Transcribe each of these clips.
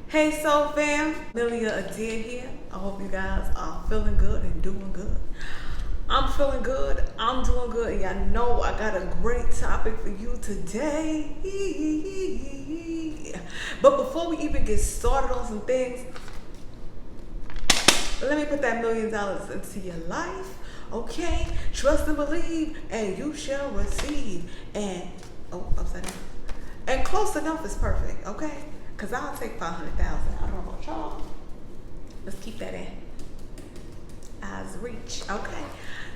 Hey Soul Fam, Amelia Adair here. I hope you guys are feeling good and doing good. I'm feeling good, I'm doing good, and y'all know I got a great topic for you today. But before we even get started on some things, let me put that $1,000,000 into your life, okay? Trust and believe, and you shall receive. And, upside down. And close enough is perfect, okay? Because I'll take 500,000. I don't know about y'all. Let's keep that in. Eyes reach, okay?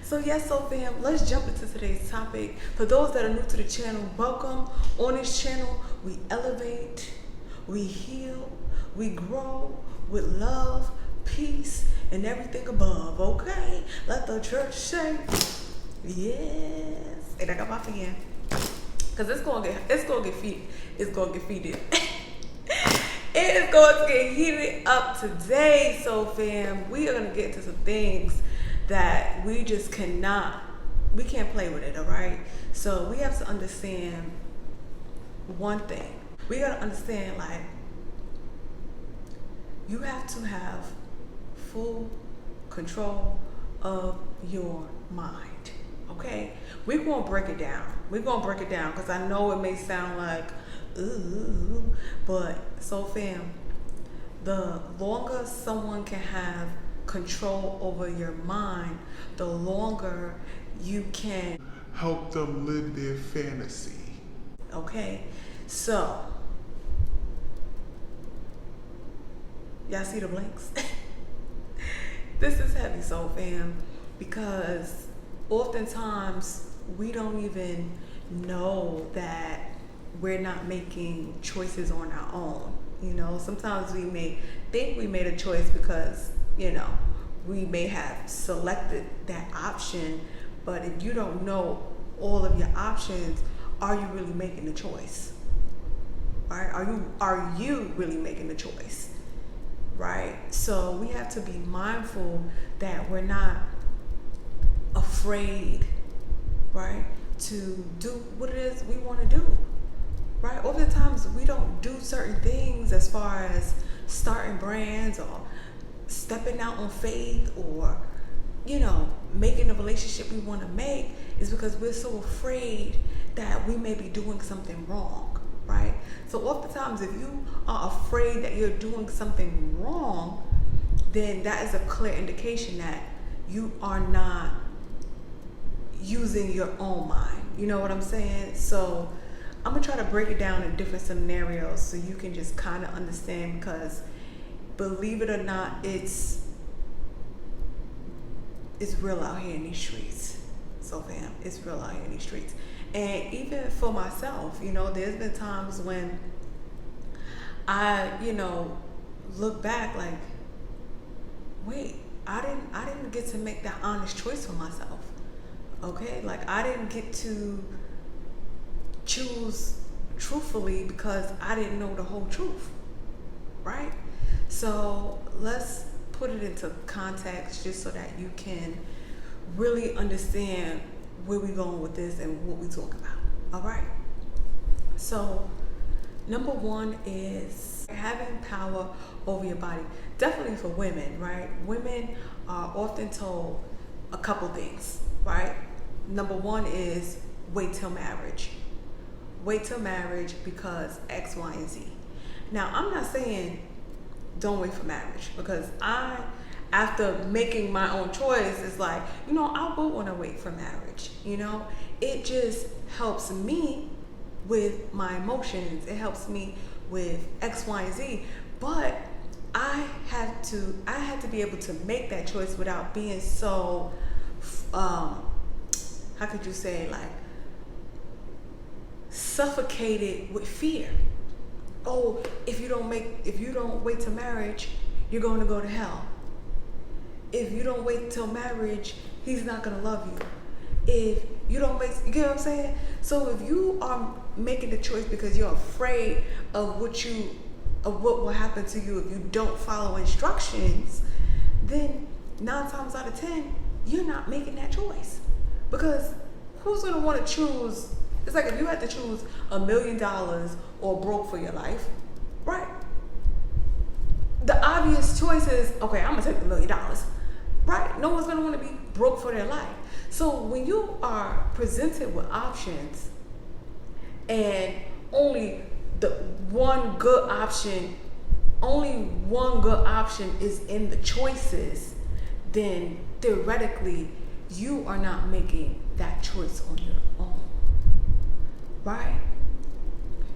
So yes, so fam, let's jump into today's topic. For those that are new to the channel, welcome. On this channel, we elevate, we heal, we grow with love, peace, and everything above, okay? Let the church say, yes. And I got my fan. Because it's gonna get feeded. It's gonna get feeded. It is going to get heated up today. So fam, we are gonna get into some things that we just can't play with it, all right? So we have to understand one thing. We gotta understand, like, you have to have full control of your mind, okay? We're gonna break it down. Because I know it may sound like, ooh, but so fam, the longer someone can have control over your mind, the longer you can help them live their fantasy. Okay, so y'all see the blinks? This is heavy, soul fam, because oftentimes we don't even know that we're not making choices on our own. You know, sometimes we may think we made a choice because, you know, we may have selected that option, but if you don't know all of your options, are you really making the choice? Right? Are you really making the choice? Right? So we have to be mindful that we're not afraid, right, to do what it is we want to do. Right? Oftentimes we don't do certain things as far as starting brands or stepping out on faith or, you know, making the relationship we want to make is because we're so afraid that we may be doing something wrong, right? So oftentimes if you are afraid that you're doing something wrong, then that is a clear indication that you are not using your own mind. You know what I'm saying? So I'm gonna try to break it down in different scenarios so you can just kind of understand, because believe it or not, it's real out here in these streets. So fam, it's real out here in these streets. And even for myself, you know, there's been times when I, you know, look back like, wait, I didn't get to make that honest choice for myself. Okay? Like, I didn't get to choose truthfully because I didn't know the whole truth, right? So let's put it into context just so that you can really understand where we're going with this and what we talk about. All right? So number one is having power over your body. Definitely for women, right? Women are often told a couple things, right? Number one is wait till marriage. Wait till marriage because X, Y, and Z. Now, I'm not saying don't wait for marriage, because after making my own choice, it's like, you know, I won't want to wait for marriage. You know, it just helps me with my emotions. It helps me with X, Y, and Z. But I had to be able to make that choice without being so, how could you say, like, suffocated with fear. Oh, if you don't wait till marriage, you're going to go to hell. If you don't wait till marriage, he's not going to love you. If you don't wait, you get what I'm saying? So if you are making the choice because you're afraid of what will happen to you if you don't follow instructions, then 9 times out of 10, you're not making that choice. Because who's going to want to choose? It's like if you had to choose $1,000,000 or broke for your life, right? choice is, okay, I'm gonna take $1 million, right? No one's gonna want to be broke for their life. So when you are presented with options and only one good option is in the choices, then theoretically you are not making that choice on your own, right?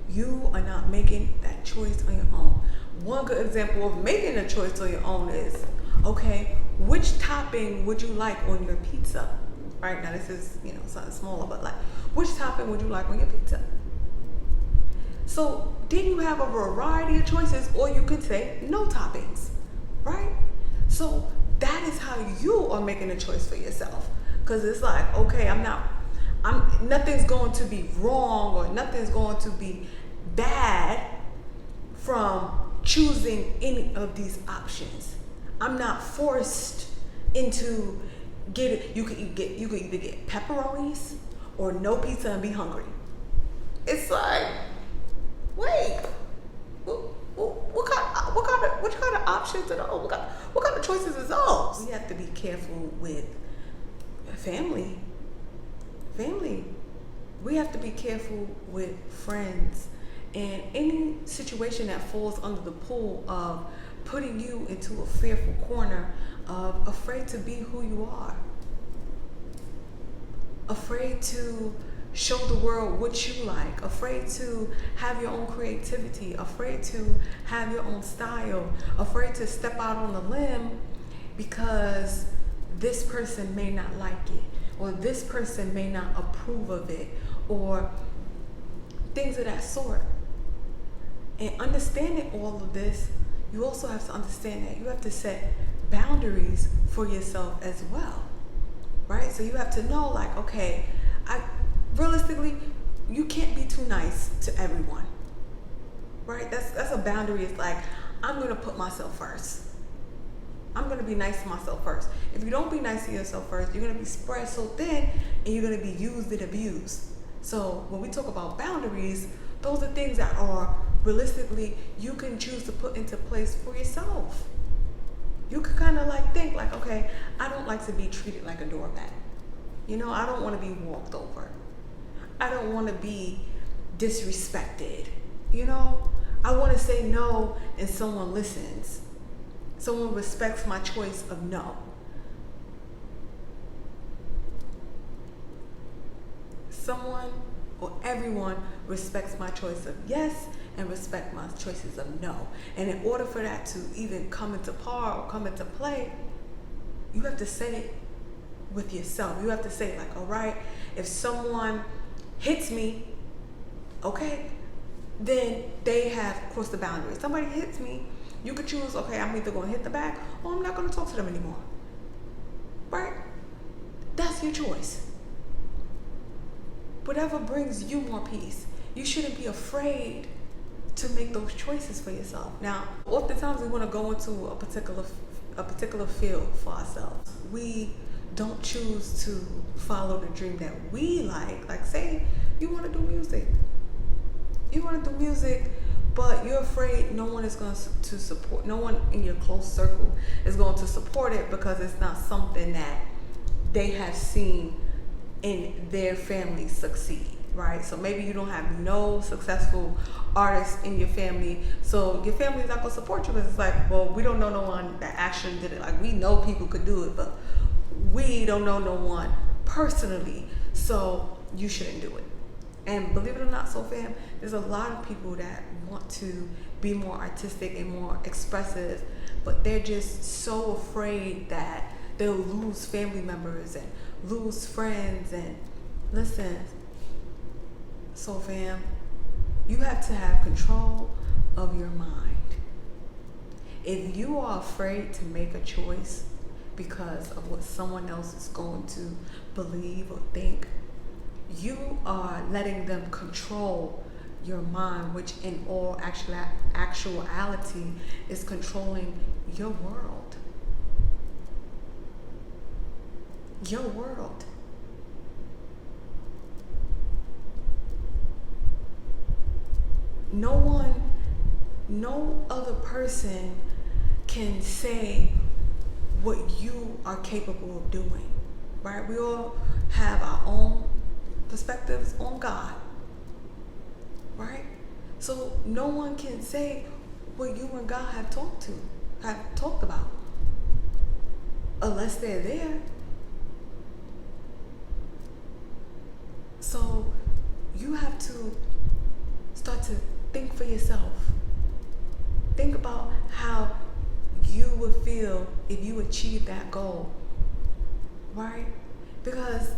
You are not making that choice on your own. One good example of making a choice on your own is, okay, which topping would you like on your pizza? Right now, this is, something smaller, but like, which topping would you like on your pizza? So then you have a variety of choices, or you could say no toppings, right? So that is how you are making a choice for yourself. Because it's like, okay, nothing's going to be wrong or nothing's going to be bad from choosing any of these options. I'm not forced into you could either get pepperonis or no pizza and be hungry. It's like, wait, what kind of options are those? What kind of choices is those? We have to be careful with family. We have to be careful with friends and any situation that falls under the pool of putting you into a fearful corner of afraid to be who you are, afraid to show the world what you like, afraid to have your own creativity, afraid to have your own style, afraid to step out on a limb because this person may not like it, or this person may not approve of it, or things of that sort. And understanding all of this, you also have to understand that you have to set boundaries for yourself as well, right? So you have to know, like, okay, realistically, you can't be too nice to everyone, right? That's a boundary. It's like, I'm gonna put myself first. I'm gonna be nice to myself first. If you don't be nice to yourself first, you're gonna be spread so thin and you're gonna be used and abused. So when we talk about boundaries, those are things that are realistically you can choose to put into place for yourself. You can kind of like think like, okay, I don't like to be treated like a doormat. I don't want to be walked over. I don't want to be disrespected. I want to say no and someone listens. Someone respects my choice of no. Someone or everyone respects my choice of yes and respect my choices of no. And in order for that to even come into par or come into play, you have to say it with yourself. You have to say like, all right, if someone hits me, okay, then they have crossed the boundary. If somebody hits me, you could choose, okay, I'm either going to hit the back or I'm not going to talk to them anymore. Right? That's your choice. Whatever brings you more peace. You shouldn't be afraid to make those choices for yourself. Now, oftentimes we want to go into a particular field for ourselves. We don't choose to follow the dream that we like. Like, say you want to do music. You want to do music, but you're afraid no one is going to support, no one in your close circle is going to support it because it's not something that they have seen in their family succeed, right? So maybe you don't have no successful artists in your family, so your family is not going to support you because it's like, well, we don't know no one that actually did it. Like, we know people could do it, but we don't know no one personally, so you shouldn't do it. And believe it or not, so fam, there's a lot of people that want to be more artistic and more expressive, but they're just so afraid that they'll lose family members and lose friends. And listen, so fam, you have to have control of your mind. If you are afraid to make a choice because of what someone else is going to believe or think, you are letting them control your mind, which in all actuality is controlling your world. Your world. No other person can say what you are capable of doing, right? We all have our own perspectives on God, right? So no one can say what you and God have talked about, unless they're there. So you have to start to think for yourself. Think about how you would feel if you achieved that goal, right? Because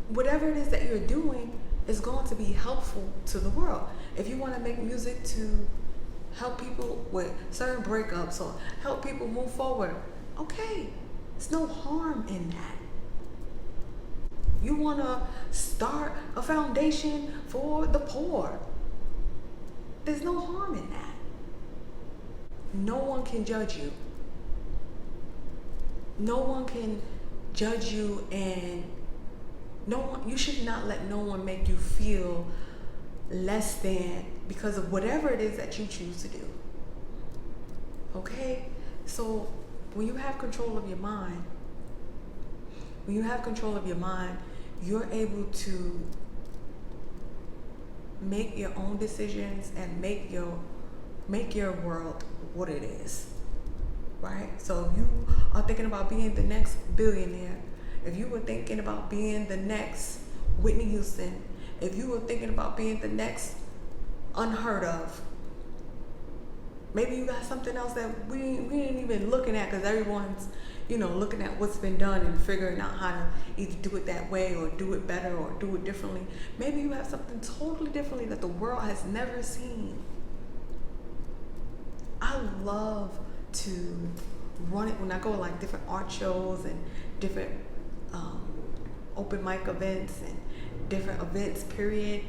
whatever it is that you're doing is going to be helpful to the world. If you want to make music to help people with certain breakups or help people move forward, okay, there's no harm in that. You want to start a foundation for the poor, there's no harm in that. No one can judge you. No one can judge you, and you should not let no one make you feel less than because of whatever it is that you choose to do. Okay? So when you have control of your mind, you're able to make your own decisions and make your world what it is. Right? So if you are thinking about being the next billionaire, if you were thinking about being the next Whitney Houston, if you were thinking about being the next unheard of, maybe you got something else that we ain't even looking at, because everyone's, looking at what's been done and figuring out how to either do it that way or do it better or do it differently. Maybe you have something totally differently that the world has never seen. I love to run it when I go to like different art shows and different open mic events and different events, period,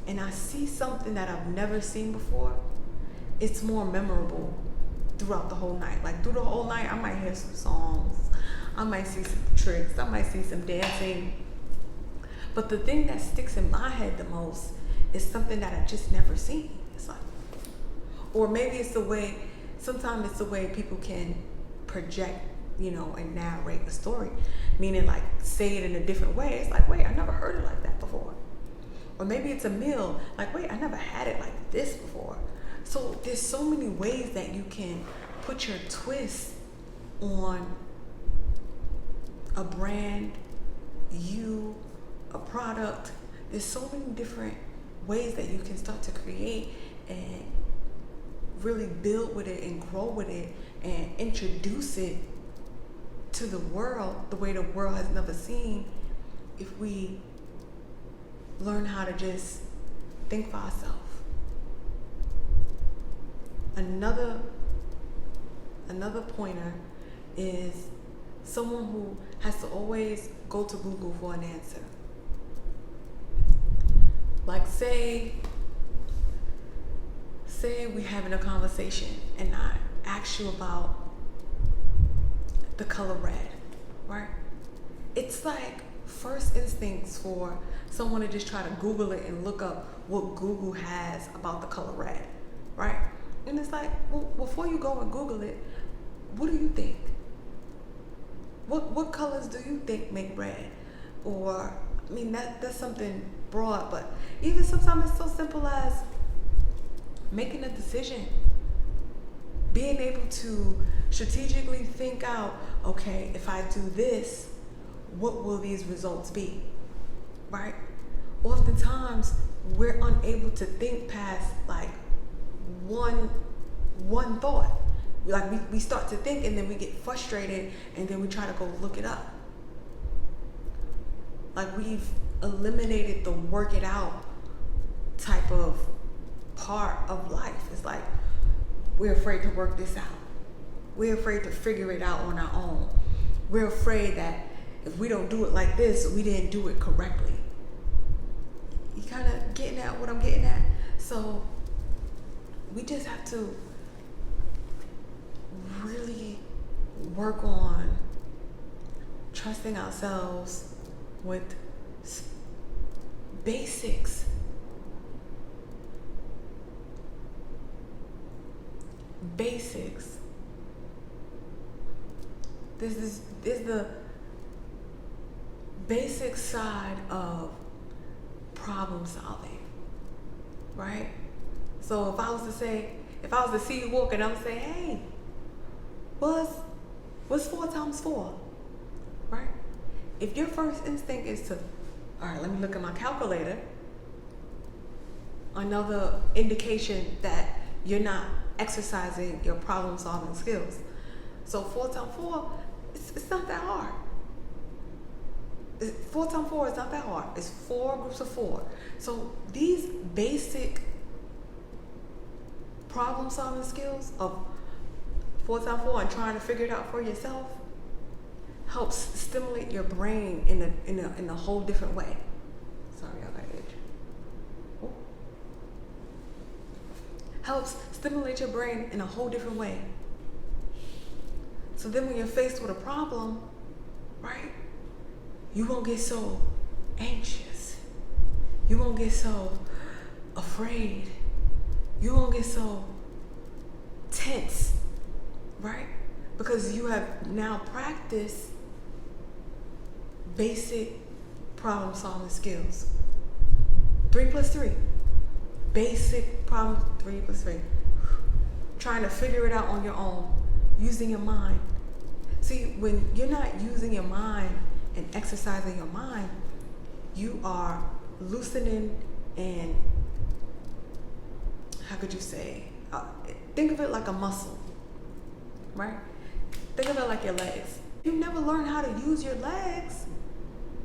and I see something that I've never seen before. It's more memorable throughout the whole night. Like through the whole night, I might hear some songs, I might see some tricks, I might see some dancing, but the thing that sticks in my head the most is something that I just never seen. It's like, or maybe sometimes it's the way people can project, and narrate a story, meaning like say it in a different way. It's like, wait, I never heard it like that before. Or maybe it's a meal, like, wait, I never had it like this before. So there's so many ways that you can put your twist on a brand, a product. There's so many different ways that you can start to create and really build with it and grow with it and introduce it to the world the way the world has never seen, if we learn how to just think for ourselves. Another pointer is someone who has to always go to Google for an answer. Like say we're having a conversation and I ask you about the color red, right? It's like first instincts for someone to just try to Google it and look up what Google has about the color red, right? And it's like, well, before you go and Google it, what do you think? What colors do you think make red? Or, I mean, that's something broad, but even sometimes it's so simple as making a decision. Being able to strategically think out, okay, if I do this, what will these results be, right? Oftentimes, we're unable to think past like one thought. Like we start to think and then we get frustrated and then we try to go look it up. Like we've eliminated the work it out type of part of life. It's like we're afraid to work this out. We're afraid to figure it out on our own. We're afraid that if we don't do it like this, we didn't do it correctly. You kind of getting at what I'm getting at? So we just have to really work on trusting ourselves with basics. There's the basic side of problem solving, right? So if I was to see you walking, I would say, hey, what's 4 times 4, right? If your first instinct is to, all right, let me look at my calculator, another indication that you're not exercising your problem solving skills. So 4 times 4, it's not that hard. 4 times 4 is not that hard. It's 4 groups of 4. So these basic problem solving skills of 4 times 4 and trying to figure it out for yourself helps stimulate your brain in a whole different way. Sorry, I got itch. Oh. Helps stimulate your brain in a whole different way. So then when you're faced with a problem, right, you won't get so anxious. You won't get so afraid. You won't get so tense, right? Because you have now practiced basic problem solving skills. 3 plus 3. Basic problem, 3 plus 3. Trying to figure it out on your own, using your mind. See, when you're not using your mind and exercising your mind, you are loosening and, how could you say, think of it like a muscle, right? Think of it like your legs. You never learn how to use your legs,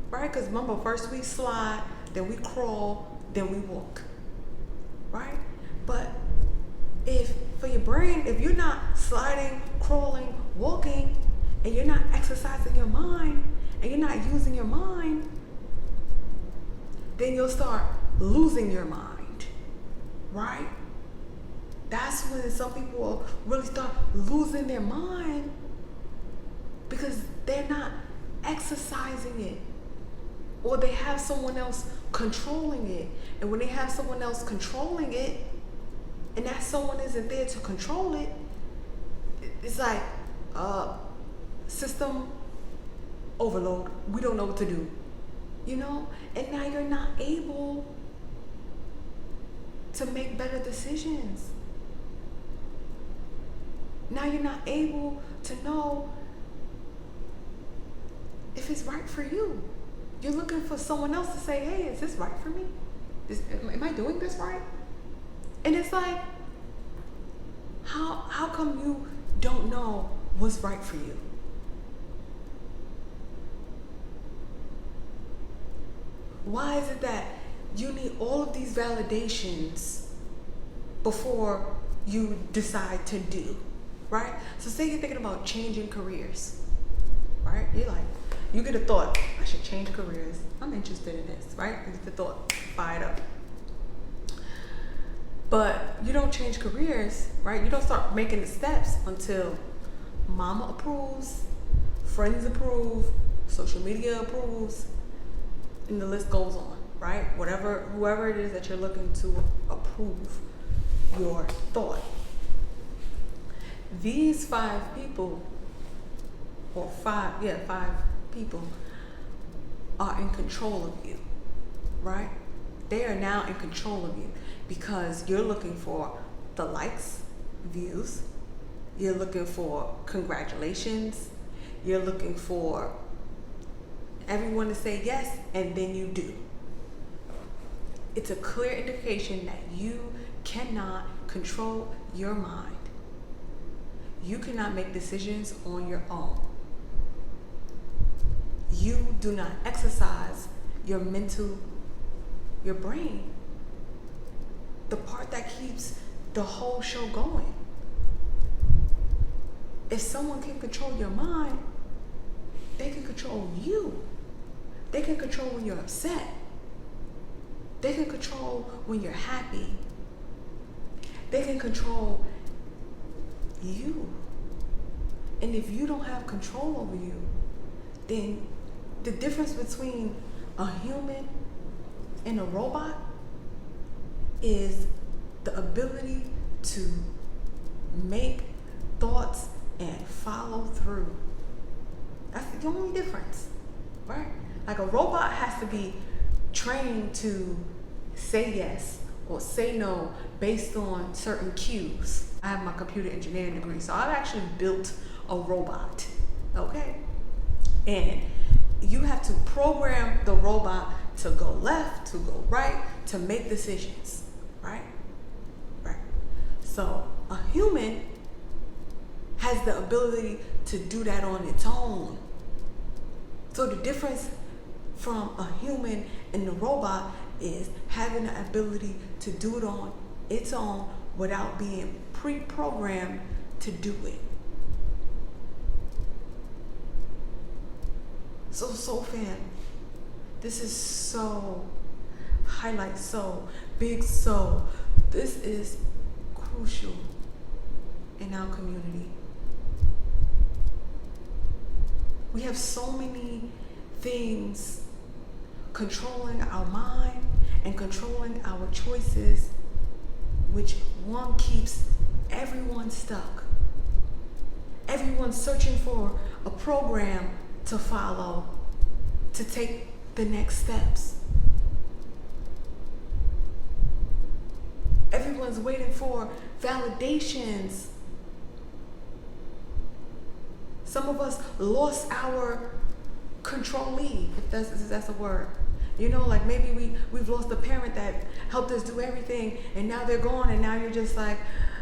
right? Because remember, first we slide, then we crawl, then we walk, right? But for your brain, if you're not sliding, crawling, walking, and you're not exercising your mind, and you're not using your mind, then you'll start losing your mind, right? That's when some people will really start losing their mind because they're not exercising it, or they have someone else controlling it. And when they have someone else controlling it, and that someone isn't there to control it, it's like system overload. We don't know what to do, you know? And now you're not able to make better decisions. Now you're not able to know if it's right for you. You're looking for someone else to say, hey, is this right for me? Am I doing this right? And it's like, how come you don't know what's right for you? Why is it that you need all of these validations before you decide to do, right? So say you're thinking about changing careers, right? You're like, you get a thought, I should change careers. I'm interested in this, right? You get the thought, fire it up. But you don't change careers, right? You don't start making the steps until mama approves, friends approve, social media approves, and the list goes on, right? Whoever it is that you're looking to approve your thought. These 5 people, or 5 people are in control of you, right? They are now in control of you because you're looking for the likes, views, you're looking for congratulations, you're looking for everyone to say yes, and then you do. It's a clear indication that you cannot control your mind. You cannot make decisions on your own. You do not exercise your brain, the part that keeps the whole show going. If someone can control your mind, they can control you. They can control when you're upset. They can control when you're happy. They can control you. And if you don't have control over you, then the difference between a human and a robot is the ability to make thoughts and follow through That's the only difference, right? Like a robot has to be trained to say yes or say no based on certain cues. I have my computer engineering degree, so I've actually built a robot, okay? And you have to program the robot to go left, to go right, to make decisions, right? Right. So a human has the ability to do that on its own. So the difference from a human and the robot is having the ability to do it on its own without being pre-programmed to do it. So fam, this is so highlight, so big, so this is crucial in our community. We have so many things controlling our mind and controlling our choices, which one keeps everyone stuck. Everyone's searching for a program to follow, to take the next steps. Everyone's waiting for validations. Some of us lost our controllee, if that's a word. You know, like maybe we've lost a parent that helped us do everything, and now they're gone, and now you're just like,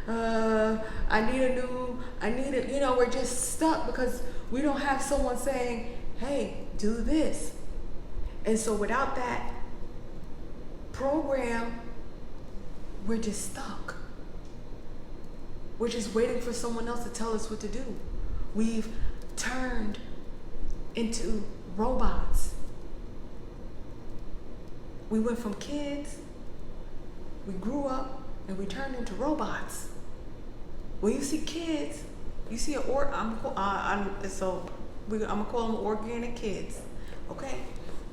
we're just stuck because we don't have someone saying, hey, do this. And so without that program, we're just stuck. We're just waiting for someone else to tell us what to do. We've turned into robots. We went from kids, we grew up, and we turned into robots. When you see kids, you see I'm gonna call them organic kids, okay?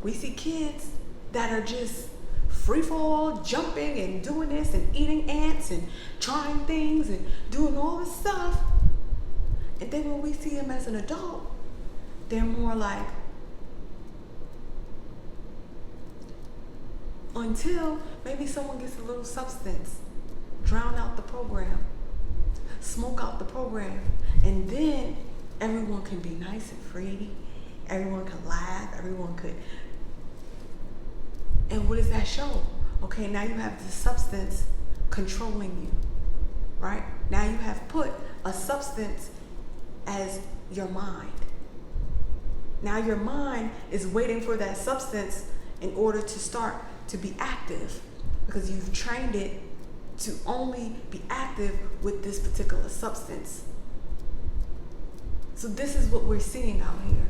We see kids that are just free fall, jumping and doing this and eating ants and trying things and doing all this stuff. And then when we see them as an adult, they're more like, until maybe someone gets a little substance, drown out the program, smoke out the program, and then everyone can be nice and free, everyone can laugh, everyone could. And what does that show? Okay, now you have the substance controlling you, right? Now you have put a substance as your mind. Now your mind is waiting for that substance in order to start to be active, because you've trained it to only be active with this particular substance. So this is what we're seeing out here.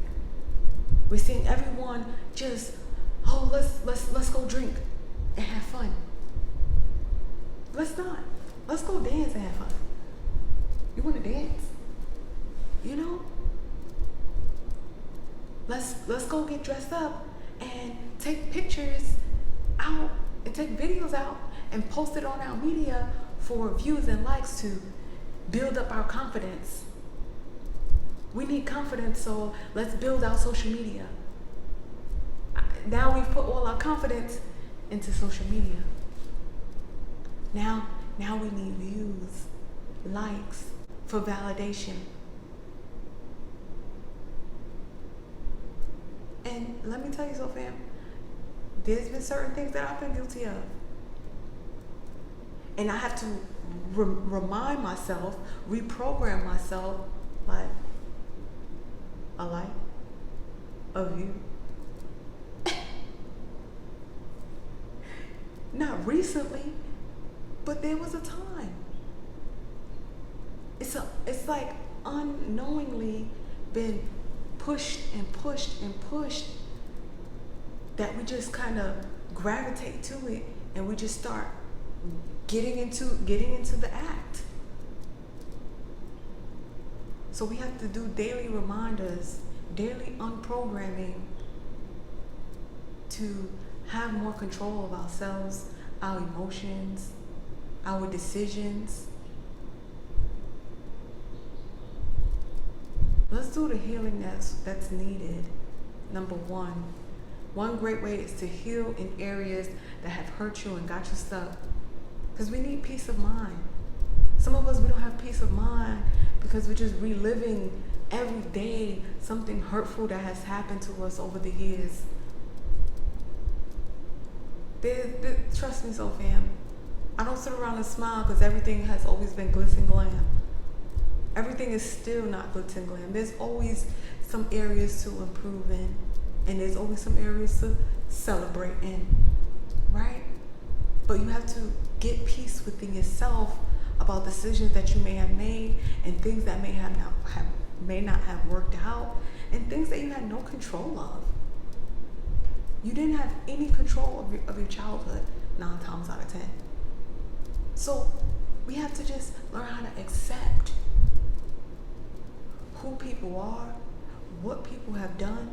We're seeing everyone just, oh, let's go drink and have fun. Let's not. Let's go dance and have fun. You want to dance? You know? Let's go get dressed up and take pictures out and take videos out and post it on our media for views and likes to build up our confidence. We need confidence, so let's build our social media. Now we've put all our confidence into social media. Now we need views, likes for validation. And let me tell you so, fam, there's been certain things that I've been guilty of. And I have to remind myself, reprogram myself, like, a like, a view. Not recently, but there was a time. It's like unknowingly been pushed and pushed and pushed that we just kind of gravitate to it, and we just start getting into the act. So we have to do daily reminders, daily unprogramming to have more control of ourselves, our emotions, our decisions. Let's do the healing that's needed. Number one. One great way is to heal in areas that have hurt you and got you stuck. Because we need peace of mind. Some of us, we don't have peace of mind because we're just reliving every day something hurtful that has happened to us over the years. Trust me, so fam. I don't sit around and smile because everything has always been glitz and glam. Everything is still not glitz and glam. There's always some areas to improve in, and there's always some areas to celebrate in, right? But you have to get peace within yourself about decisions that you may have made and things that may not have worked out and things that you had no control of. You didn't have any control of your childhood 9 times out of 10. So we have to just learn how to accept who people are, what people have done,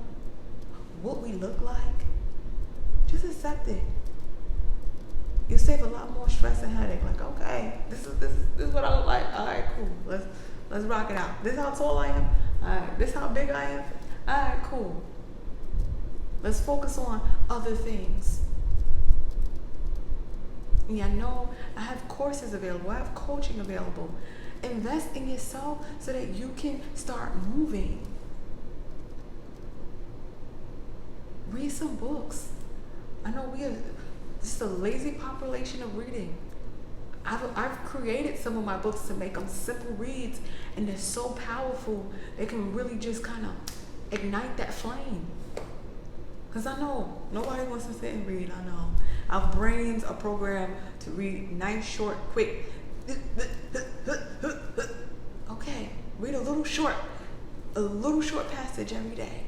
what we look like. Just accept it. You'll save a lot more stress and headache. Like, okay, this is what I look like. All right, cool. Let's rock it out. This is how tall I am. All right, this is how big I am. All right, cool. Let's focus on other things. Yeah, I know I have courses available. I have coaching available. Invest in yourself so that you can start moving. Read some books. I know we are just a lazy population of reading. I've created some of my books to make them simple reads, and they're so powerful. They can really just kind of ignite that flame. Because I know nobody wants to sit and read. I know our brains are programmed to read nice, short, quick. Okay, read a little short passage every day.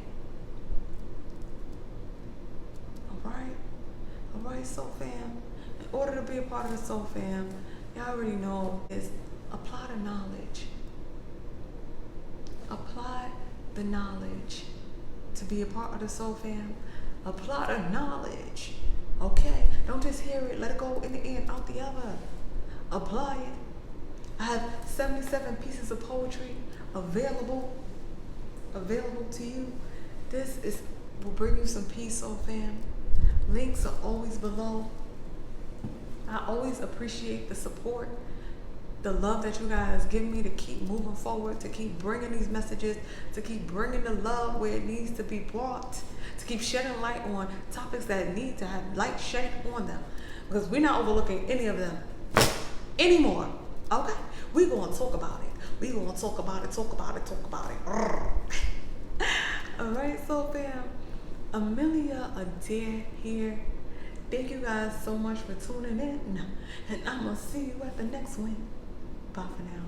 All right, Soul Fam. In order to be a part of the Soul Fam, y'all already know is apply the knowledge. Apply the knowledge to be a part of the Soul Fam. Apply the knowledge. Okay, don't just hear it. Let it go in the end, out the other. Apply it. I have 77 pieces of poetry available to you. This will bring you some peace, Soul Fam. Links are always below. I always appreciate the support, the love that you guys give me to keep moving forward, to keep bringing these messages, to keep bringing the love where it needs to be brought, to keep shedding light on topics that need to have light shed on them. Because we're not overlooking any of them anymore. Okay? We're going to talk about it. We're going to talk about it. All right, so fam. Amelia Adair here. Thank you guys so much for tuning in. And I'm going to see you at the next one. Bye for now.